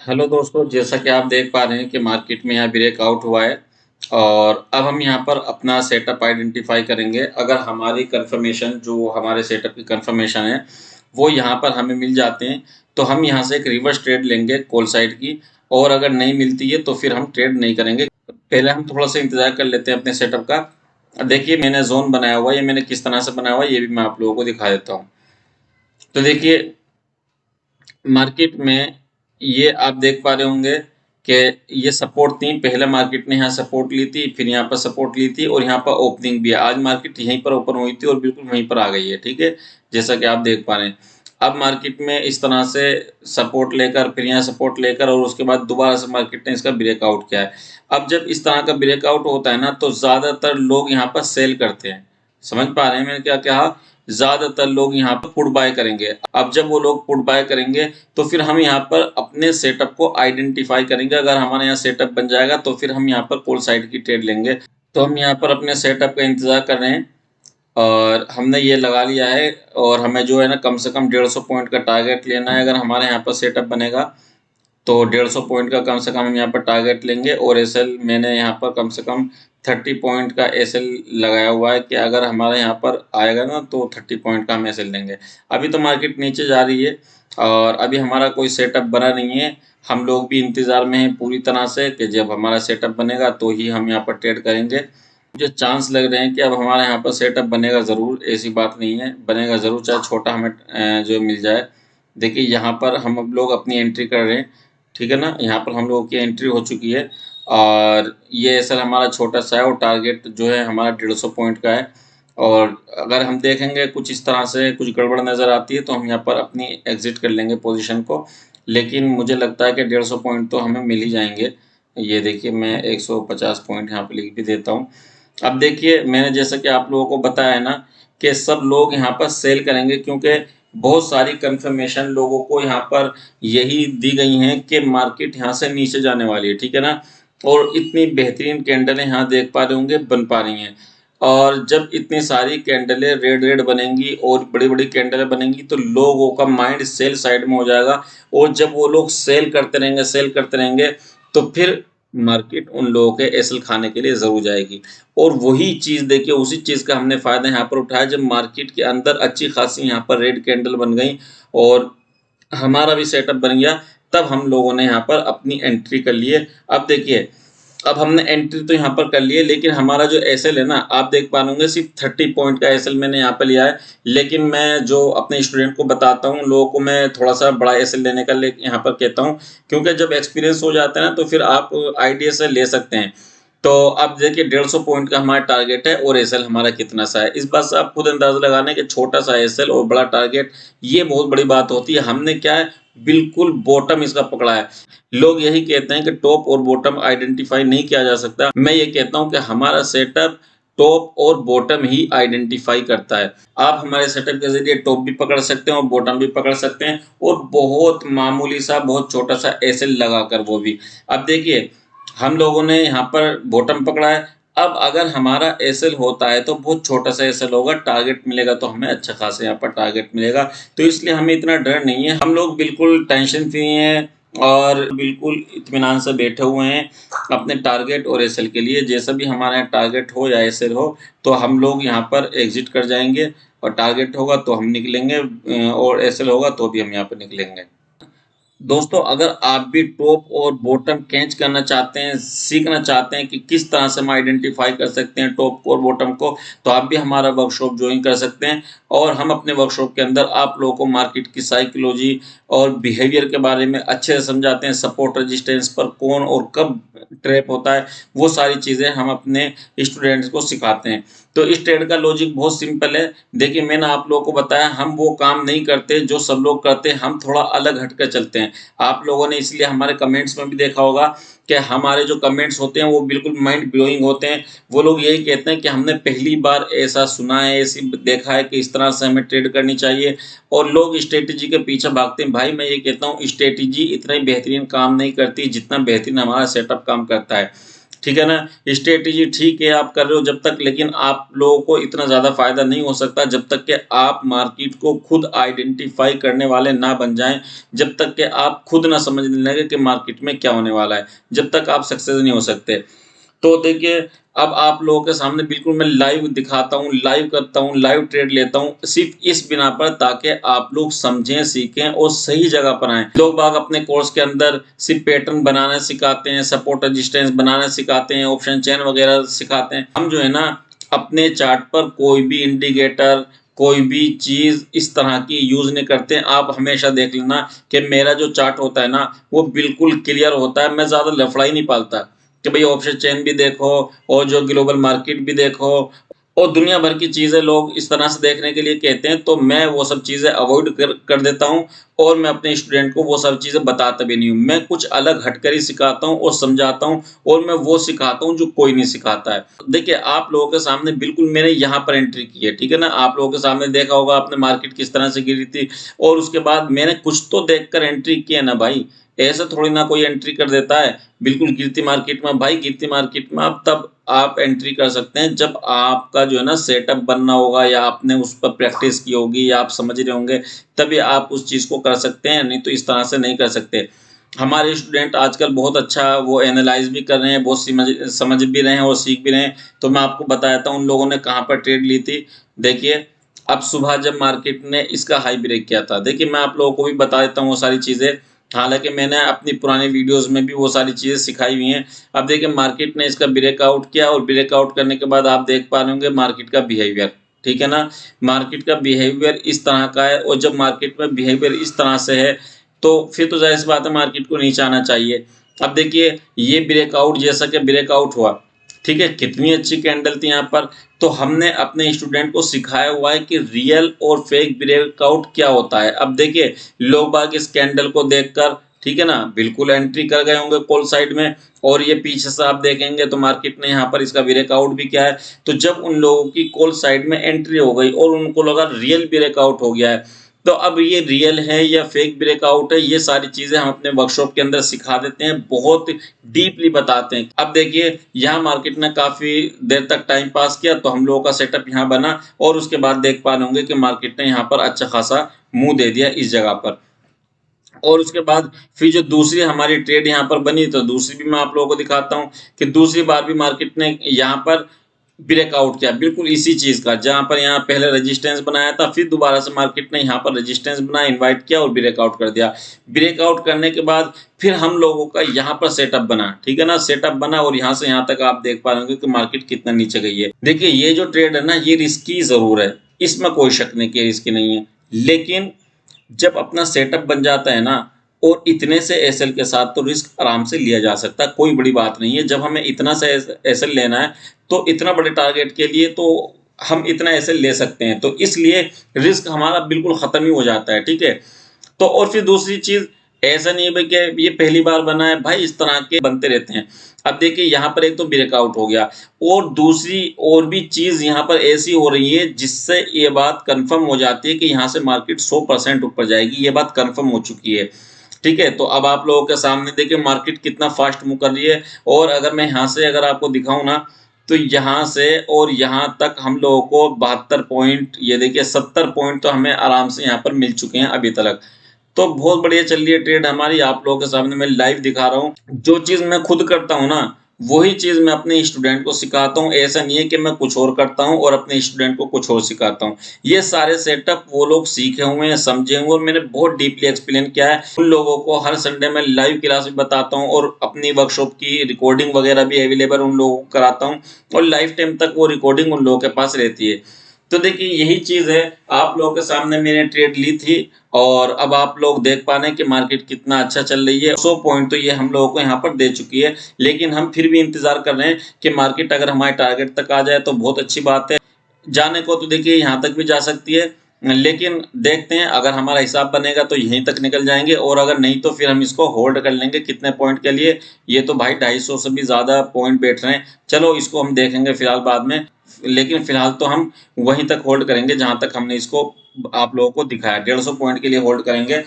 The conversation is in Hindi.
हेलो दोस्तों, जैसा कि आप देख पा रहे हैं कि मार्केट में यहाँ ब्रेकआउट हुआ है और अब हम यहाँ पर अपना सेटअप आइडेंटिफाई करेंगे। अगर हमारी कंफर्मेशन जो हमारे सेटअप की कंफर्मेशन है वो यहाँ पर हमें मिल जाते हैं तो हम यहाँ से एक रिवर्स ट्रेड लेंगे कॉल साइड की। और अगर नहीं मिलती है तो फिर हम ट्रेड नहीं करेंगे। पहले हम थोड़ा सा इंतजार कर लेते हैं अपने सेटअप का। देखिए, मैंने जोन बनाया हुआ है, ये मैंने किस तरह से बनाया हुआ है ये भी मैं आप लोगों को दिखा देता हूँ। तो देखिए, मार्केट में ये आप देख पा रहे होंगे कि ये सपोर्ट थी। पहले मार्केट ने यहाँ सपोर्ट ली थी, फिर यहाँ पर सपोर्ट ली थी और यहाँ पर ओपनिंग भी है। आज मार्केट यहीं पर ओपन हुई थी और बिल्कुल वहीं पर आ गई है, ठीक है, जैसा कि आप देख पा रहे हैं। अब मार्केट में इस तरह से सपोर्ट लेकर फिर यहाँ सपोर्ट लेकर और उसके बाद दोबारा से मार्केट ने इसका ब्रेकआउट किया है। अब जब इस तरह का ब्रेकआउट होता है ना तो ज़्यादातर लोग यहाँ पर सेल करते हैं। समझ पा रहे हैं मैंने क्या कहा? ज़्यादातर लोग यहाँ पर पुट बाय करेंगे। अब जब वो लोग पुट बाय करेंगे तो फिर हम यहाँ पर अपने सेटअप को आइडेंटिफाई करेंगे। अगर हमारे यहाँ सेटअप बन जाएगा तो फिर हम यहाँ पर कॉल साइड की ट्रेड लेंगे। तो हम यहाँ पर अपने सेटअप का इंतज़ार कर रहे हैं और हमने ये लगा लिया है और हमें जो है ना कम से कम 150 पॉइंट का टारगेट लेना है। अगर हमारे यहाँ पर सेटअप बनेगा तो 150 पॉइंट का कम से कम हम यहाँ पर टारगेट लेंगे और एसएल मैंने यहाँ पर कम से कम 30 पॉइंट का एसएल लगाया हुआ है कि अगर हमारे यहाँ पर आएगा ना तो 30 पॉइंट का हम एसएल लेंगे। अभी तो मार्केट नीचे जा रही है और अभी हमारा कोई सेटअप बना नहीं है। हम लोग भी इंतज़ार में हैं पूरी तरह से कि जब हमारा सेटअप बनेगा तो ही हम यहाँ पर ट्रेड करेंगे। मुझे चांस लग रहे हैं कि अब हमारे यहाँ पर सेटअप बनेगा ज़रूर, ऐसी बात नहीं है, बनेगा ज़रूर, चाहे छोटा हमें जो मिल जाए। देखिए, यहाँ पर हम अब लोग अपनी एंट्री कर रहे हैं, ठीक है ना। यहाँ पर हम लोगों की एंट्री हो चुकी है और ये एसएल हमारा छोटा सा है और टारगेट जो है हमारा 150 पॉइंट का है। और अगर हम देखेंगे कुछ इस तरह से कुछ गड़बड़ नज़र आती है तो हम यहाँ पर अपनी एग्जिट कर लेंगे पोजीशन को। लेकिन मुझे लगता है कि 150 पॉइंट तो हमें मिल ही जाएंगे। ये देखिए, मैं 150 पॉइंट यहाँ पर लिख भी देता हूँ। अब देखिए, मैंने जैसा कि आप लोगों को बताया है ना कि सब लोग यहाँ पर सेल करेंगे क्योंकि बहुत सारी कंफर्मेशन लोगों को यहाँ पर यही दी गई हैं कि मार्केट यहाँ से नीचे जाने वाली है, ठीक है ना। और इतनी बेहतरीन कैंडलें यहाँ देख पा रहे होंगे बन पा रही हैं। और जब इतनी सारी कैंडलें रेड रेड बनेंगी और बड़ी बड़ी कैंडलें बनेंगी तो लोगों का माइंड सेल साइड में हो जाएगा। और जब वो लोग सेल करते रहेंगे तो फिर मार्केट उन लोगों के एसएल खाने के लिए ज़रूर जाएगी। और वही चीज़ देखिए, उसी चीज़ का हमने फ़ायदा यहाँ पर उठाया जब मार्केट के अंदर अच्छी खासी यहाँ पर रेड कैंडल बन गई और हमारा भी सेटअप बन गया। तब हम लोगों ने यहाँ पर अपनी एंट्री कर ली है। अब देखिए, अब हमने एंट्री तो यहाँ पर कर ली है लेकिन हमारा जो एसएल है ना, आप देख पा रहे होंगे सिर्फ 30 पॉइंट का एसएल मैंने यहाँ पर लिया है। लेकिन मैं जो अपने स्टूडेंट को बताता हूँ, लोगों को मैं थोड़ा सा बड़ा एसएल लेने का यहाँ पर कहता हूँ क्योंकि जब एक्सपीरियंस हो जाता है ना तो फिर आप आइडिया से ले सकते हैं। तो अब देखिए, 150 पॉइंट का हमारा टारगेट है और एसएल हमारा कितना सा है। इस बात से आप खुद अंदाजा लगाने कि छोटा सा एसएल और बड़ा टारगेट ये बहुत बड़ी बात होती है। हमने क्या है, बिल्कुल बॉटम इसका पकड़ा है। लोग यही कहते हैं कि टॉप और बॉटम आइडेंटिफाई नहीं किया जा सकता। मैं ये कहता हूं कि हमारा सेटअप टॉप और बॉटम ही आइडेंटिफाई करता है। आप हमारे सेटअप के जरिए टॉप भी पकड़ सकते हैं और बॉटम भी पकड़ सकते हैं और बहुत मामूली सा बहुत छोटा सा एसएल लगाकर वो भी। अब देखिए, हम लोगों ने यहाँ पर बॉटम पकड़ा है। अब अगर हमारा एसएल होता है तो बहुत छोटा सा एसएल होगा, टारगेट मिलेगा तो हमें अच्छा खासा यहाँ पर टारगेट मिलेगा। तो इसलिए हमें इतना डर नहीं है, हम लोग बिल्कुल टेंशन फ्री हैं और बिल्कुल इत्मीनान से बैठे हुए हैं अपने टारगेट और एसएल के लिए। जैसा भी हमारे यहाँ टारगेट हो या एसएल हो तो हम लोग यहाँ पर एग्जिट कर जाएंगे और टारगेट होगा तो हम निकलेंगे और एसएल होगा तो भी हम यहाँ पर निकलेंगे। दोस्तों, अगर आप भी टॉप और बॉटम कैच करना चाहते हैं, सीखना चाहते हैं कि किस तरह से हम आइडेंटिफाई कर सकते हैं टॉप और बॉटम को, तो आप भी हमारा वर्कशॉप ज्वाइन कर सकते हैं। और हम अपने वर्कशॉप के अंदर आप लोगों को मार्केट की साइकोलॉजी और बिहेवियर के बारे में अच्छे से समझाते हैं। सपोर्ट रेजिस्टेंस पर कौन और कब ट्रैप होता है, वो सारी चीज़ें हम अपने स्टूडेंट्स को सिखाते हैं। तो इस ट्रेड का लॉजिक बहुत सिंपल है। देखिए, मैंने आप लोगों को बताया, हम वो काम नहीं करते जो सब लोग करते हैं, हम थोड़ा अलग हटकर चलते हैं। आप लोगों ने इसलिए हमारे कमेंट्स में भी देखा होगा कि हमारे जो कमेंट्स होते हैं वो बिल्कुल माइंड ब्लोइंग होते हैं। वो लोग यही कहते हैं कि हमने पहली बार ऐसा सुना है, ऐसी देखा है कि इस तरह से हमें ट्रेड करनी चाहिए। और लोग स्ट्रेटेजी के पीछे भागते हैं। भाई, मैं ये कहता हूँ, स्ट्रेटेजी इतना ही बेहतरीन काम नहीं करती जितना बेहतरीन हमारा सेटअप काम करता है। ठीक है ना? स्ट्रैटेजी ठीक है आप कर रहे हो जब तक, लेकिन आप लोगों को इतना ज़्यादा फ़ायदा नहीं हो सकता जब तक कि आप मार्केट को खुद आइडेंटिफ़ाई करने वाले ना बन जाएँ, जब तक कि आप खुद ना समझने लगे कि मार्केट में क्या होने वाला है, जब तक आप सक्सेस नहीं हो सकते। तो देखिए, अब आप लोगों के सामने बिल्कुल मैं लाइव दिखाता हूँ, लाइव करता हूँ, लाइव ट्रेड लेता हूँ, सिर्फ़ इस बिना पर ताकि आप लोग समझें, सीखें और सही जगह पर आएँ। लोग बाग अपने कोर्स के अंदर सिर्फ़ पैटर्न बनाना सिखाते हैं, सपोर्ट रेजिस्टेंस बनाना सिखाते हैं, ऑप्शन चेन वगैरह सिखाते हैं। हम जो है ना, अपने चार्ट पर कोई भी इंडिकेटर, कोई भी चीज़ इस तरह की यूज़ नहीं करते। आप हमेशा देख लेना कि मेरा जो चार्ट होता है ना, वो बिल्कुल क्लियर होता है, मैं ज़्यादा लफड़ाई नहीं पालता। कि भई ऑप्शन चेन भी देखो और जो ग्लोबल मार्केट भी देखो और दुनिया भर की चीज़ें लोग इस तरह से देखने के लिए कहते हैं, तो मैं वो सब चीज़ें अवॉइड कर देता हूँ और मैं अपने स्टूडेंट को वो सब चीज़ें बताता भी नहीं हूँ। मैं कुछ अलग हटकर ही सिखाता हूँ और समझाता हूँ और मैं वो सिखाता हूँ जो कोई नहीं सिखाता है। देखिए, आप लोगों के सामने बिल्कुल मैंने यहाँ पर एंट्री की है, ठीक है ना? आप लोगों के सामने देखा होगा आपने मार्केट किस तरह से गिरी थी और उसके बाद मैंने कुछ तो देखकर एंट्री की है ना भाई। ऐसे थोड़ी ना कोई एंट्री कर देता है। बिल्कुल गिरती मार्केट में भाई, गिरती मार्केट में आप तब आप एंट्री कर सकते हैं जब आपका जो है ना सेटअप बनना होगा या आपने उस पर प्रैक्टिस की होगी या आप समझ रहे होंगे, तभी आप उस चीज़ को कर सकते हैं, नहीं तो इस तरह से नहीं कर सकते। हमारे स्टूडेंट आजकल बहुत अच्छा वो एनालाइज़ भी कर रहे हैं, बहुत समझ समझ भी रहे हैं और सीख भी रहे हैं। तो मैं आपको बता देता हूँ उन लोगों ने कहाँ पर ट्रेड ली थी। देखिए, अब सुबह जब मार्केट ने इसका हाई ब्रेक किया था, देखिए मैं आप लोगों को भी बता देता हूँ वो सारी चीज़ें। हालाँकि मैंने अपनी पुरानी वीडियोज़ में भी वो सारी चीज़ें सिखाई हुई हैं। अब देखिए मार्केट ने इसका ब्रेकआउट किया और ब्रेकआउट करने के बाद आप देख पा रहे होंगे मार्केट का बिहेवियर, ठीक है ना? मार्केट का बिहेवियर इस तरह का है और जब मार्केट में बिहेवियर इस तरह से है, तो फिर तो ज़ाहिर-सी बात है मार्केट को नीचे आना चाहिए। अब देखिए ये ब्रेकआउट जैसा कि ब्रेकआउट हुआ, ठीक है? कितनी अच्छी कैंडल थी यहाँ पर। तो हमने अपने स्टूडेंट को सिखाया हुआ है कि रियल और फेक ब्रेकआउट क्या होता है। अब देखिए, लोग बाग इस कैंडल को देखकर, ठीक है ना, बिल्कुल एंट्री कर गए होंगे कॉल साइड में और ये पीछे से आप देखेंगे तो मार्केट ने यहाँ पर इसका ब्रेकआउट भी किया है। तो जब उन लोगों की कॉल साइड में एंट्री हो गई और उनको लगा रियल ब्रेकआउट हो गया है, तो अब ये रियल है या फेक ब्रेकआउट है, ये सारी चीज़ें हम अपने वर्कशॉप के अंदर सिखा देते हैं, बहुत डीपली बताते हैं। अब देखिए, यहाँ मार्केट ने काफ़ी देर तक टाइम पास किया, तो हम लोगों का सेटअप यहाँ बना और उसके बाद देख पा रहे होंगे कि मार्केट ने यहाँ पर अच्छा खासा मुँह दे दिया इस जगह पर। और उसके बाद फिर जो दूसरी हमारी ट्रेड यहाँ पर बनी, तो दूसरी भी मैं आप लोगों को दिखाता हूँ कि दूसरी बार भी मार्केट ने यहाँ पर ब्रेकआउट किया, बिल्कुल इसी चीज़ का, जहाँ पर यहाँ पहले रेजिस्टेंस बनाया था, फिर दोबारा से मार्केट ने यहाँ पर रेजिस्टेंस बनाया, इनवाइट किया और ब्रेकआउट कर दिया। ब्रेकआउट करने के बाद फिर हम लोगों का यहाँ पर सेटअप बना, ठीक है ना? सेटअप बना और यहाँ से यहाँ तक आप देख पा रहे होंगे कि मार्केट कितना नीचे गई है। देखिए, ये जो ट्रेड है ना, ये रिस्की ज़रूर है, इसमें कोई शक नहीं कि रिस्की नहीं है, लेकिन जब अपना सेटअप बन जाता है ना और इतने से एसएल के साथ तो रिस्क आराम से लिया जा सकता है, कोई बड़ी बात नहीं है। जब हमें इतना से एसएल लेना है, तो इतना बड़े टारगेट के लिए तो हम इतना एसएल ले सकते हैं। तो इसलिए रिस्क हमारा बिल्कुल ख़त्म ही हो जाता है, ठीक है? तो और फिर दूसरी चीज़, ऐसा नहीं है भाई कि ये पहली बार बना है, भाई इस तरह के बनते रहते हैं। अब देखिए यहाँ पर एक तो ब्रेकआउट हो गया और दूसरी और भी चीज़ यहाँ पर ऐसी हो रही है जिससे ये बात कन्फर्म हो जाती है कि यहाँ से मार्केट 100% ऊपर जाएगी, ये बात कन्फर्म हो चुकी है। ठीक है? तो अब आप लोगों के सामने देखिए मार्केट कितना फ़ास्ट मूव कर रही है और अगर मैं यहाँ से अगर आपको दिखाऊँ ना, तो यहाँ से और यहाँ तक हम लोगों को 72 पॉइंट, ये देखिए 70 पॉइंट तो हमें आराम से यहाँ पर मिल चुके हैं अभी तक। तो बहुत बढ़िया चल रही है ट्रेड हमारी, आप लोगों के सामने मैं लाइव दिखा रहा हूँ। जो चीज़ मैं खुद करता हूँ ना, वही चीज़ मैं अपने स्टूडेंट को सिखाता हूँ। ऐसा नहीं है कि मैं कुछ और करता हूँ और अपने स्टूडेंट को कुछ और सिखाता हूँ। ये सारे सेटअप वो लोग सीखे हुए हैं, समझे हुए हैं और मैंने बहुत डीपली एक्सप्लेन किया है। उन लोगों को हर संडे मैं लाइव क्लास भी बताता हूँ और अपनी वर्कशॉप की रिकॉर्डिंग वगैरह भी अवेलेबल उन लोगों को कराता हूँ और लाइफ टाइम तक वो रिकॉर्डिंग उन लोगों के पास रहती है। तो देखिए यही चीज़ है, आप लोगों के सामने मैंने ट्रेड ली थी और अब आप लोग देख पा रहे हैं कि मार्केट कितना अच्छा चल रही है। 100 पॉइंट तो ये हम लोगों को यहाँ पर दे चुकी है, लेकिन हम फिर भी इंतज़ार कर रहे हैं कि मार्केट अगर हमारे टारगेट तक आ जाए तो बहुत अच्छी बात है। जाने को तो देखिए यहाँ तक भी जा सकती है, लेकिन देखते हैं अगर हमारा हिसाब बनेगा तो यहीं तक निकल जाएँगे और अगर नहीं तो फिर हम इसको होल्ड कर लेंगे कितने पॉइंट के लिए। ये तो भाई 250 से भी ज़्यादा पॉइंट बैठ रहे हैं। चलो इसको हम देखेंगे फिलहाल बाद में, लेकिन फिलहाल तो हम वहीं तक होल्ड करेंगे जहाँ तक हमने इसको आप लोगों को दिखाया। 150 पॉइंट के लिए होल्ड करेंगे।